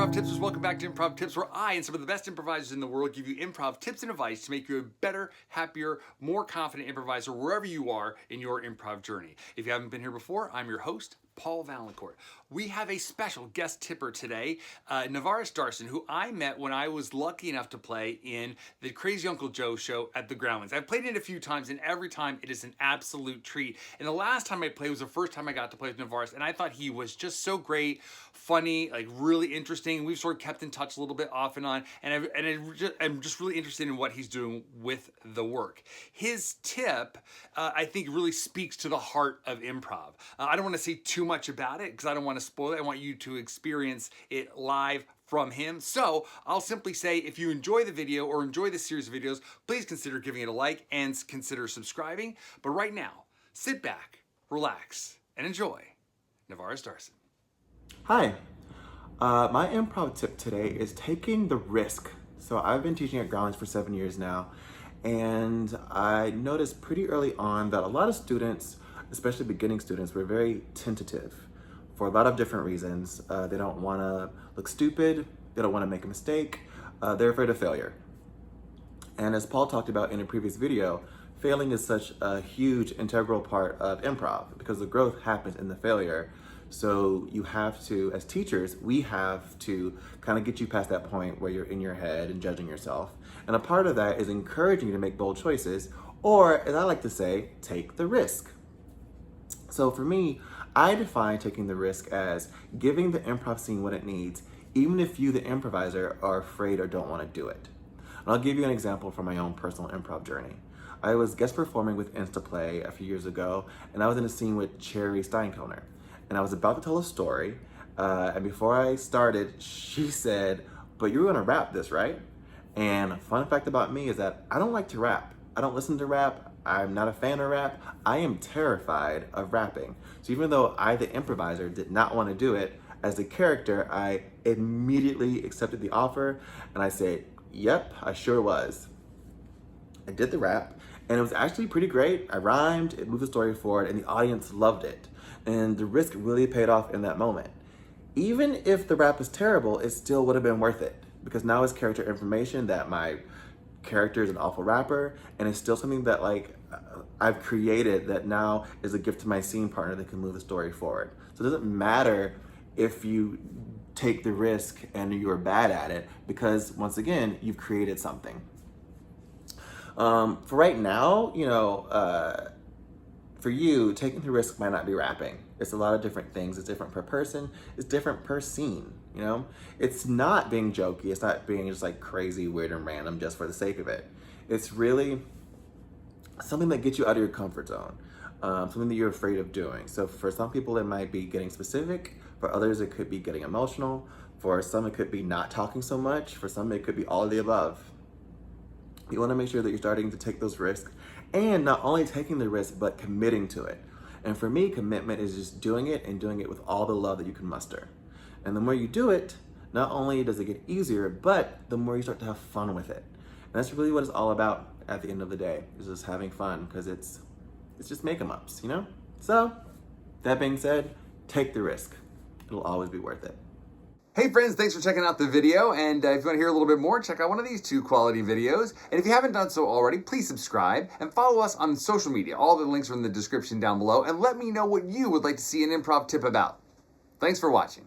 Improv Tipsters, welcome back to Improv Tips, where I and some of the best improvisers in the world give you improv tips and advice to make you a better, happier, more confident improviser wherever you are in your improv journey. If you haven't been here before, I'm your host, Paul Vaillancourt. We have a special guest tipper today, Navaris Darson, who I met when I was lucky enough to play in the Crazy Uncle Joe show at the Groundlings. I've played it a few times, and every time it is an absolute treat. And the last time I played was the first time I got to play with Navaris, and I thought he was just so great, funny, like really interesting. We've sort of kept in touch a little bit off and on, and I'm just really interested in what he's doing with the work. His tip, I think, really speaks to the heart of improv. I don't want to say too much about it because I don't want to spoil it. I want you to experience it live from him. So I'll simply say, if you enjoy the video or enjoy this series of videos, please consider giving it a like and consider subscribing. But right now, sit back, relax, and enjoy Navaris Darson. Hi, my improv tip today is taking the risk. So I've been teaching at Groundlings for 7 years now, and I noticed pretty early on that a lot of students, especially beginning students, were very tentative for a lot of different reasons. They don't want to look stupid, they don't want to make a mistake, they're afraid of failure. And as Paul talked about in a previous video, failing is such a huge integral part of improv because the growth happens in the failure. So you have to, as teachers, we have to kind of get you past that point where you're in your head and judging yourself. And a part of that is encouraging you to make bold choices, or as I like to say, take the risk. So for me, I define taking the risk as giving the improv scene what it needs, even if you, the improviser, are afraid or don't want to do it. And I'll give you an example from my own personal improv journey. I was guest performing with Instaplay a few years ago, and I was in a scene with Cherry Steinkoner. And I was about to tell a story, and before I started, she said, "But you're gonna rap this, right?" And a fun fact about me is that I don't like to rap. I don't listen to rap. I'm not a fan of rap. I am terrified of rapping. So even though I, the improviser, did not want to do it, as the character, I immediately accepted the offer, and I said, "Yep, I sure was." I did the rap, and it was actually pretty great. I rhymed, it moved the story forward, and the audience loved it. And the risk really paid off in that moment. Even if the rap is terrible, it still would have been worth it, because now it's character information that my character is an awful rapper, and it's still something that I've created that now is a gift to my scene partner that can move the story forward. So it doesn't matter if you take the risk and you're bad at it, because once again, you've created something. For right now, for you, taking the risk might not be rapping. It's a lot of different things. It's different per person. It's different per scene, It's not being jokey. It's not being just like crazy, weird, and random just for the sake of it. It's really something that gets you out of your comfort zone, something that you're afraid of doing. So for some people, it might be getting specific. For others, it could be getting emotional. For some, it could be not talking so much. For some, it could be all of the above. You want to make sure that you're starting to take those risks, and not only taking the risk, but committing to it. And for me, commitment is just doing it and doing it with all the love that you can muster. And the more you do it, not only does it get easier, but the more you start to have fun with it. And that's really what it's all about at the end of the day, is just having fun, because it's just make-em-ups, So, that being said, take the risk. It'll always be worth it. Hey friends, thanks for checking out the video, and if you want to hear a little bit more, check out one of these two quality videos. And if you haven't done so already, please subscribe and follow us on social media. All the links are in the description down below, and let me know what you would like to see an improv tip about. Thanks for watching.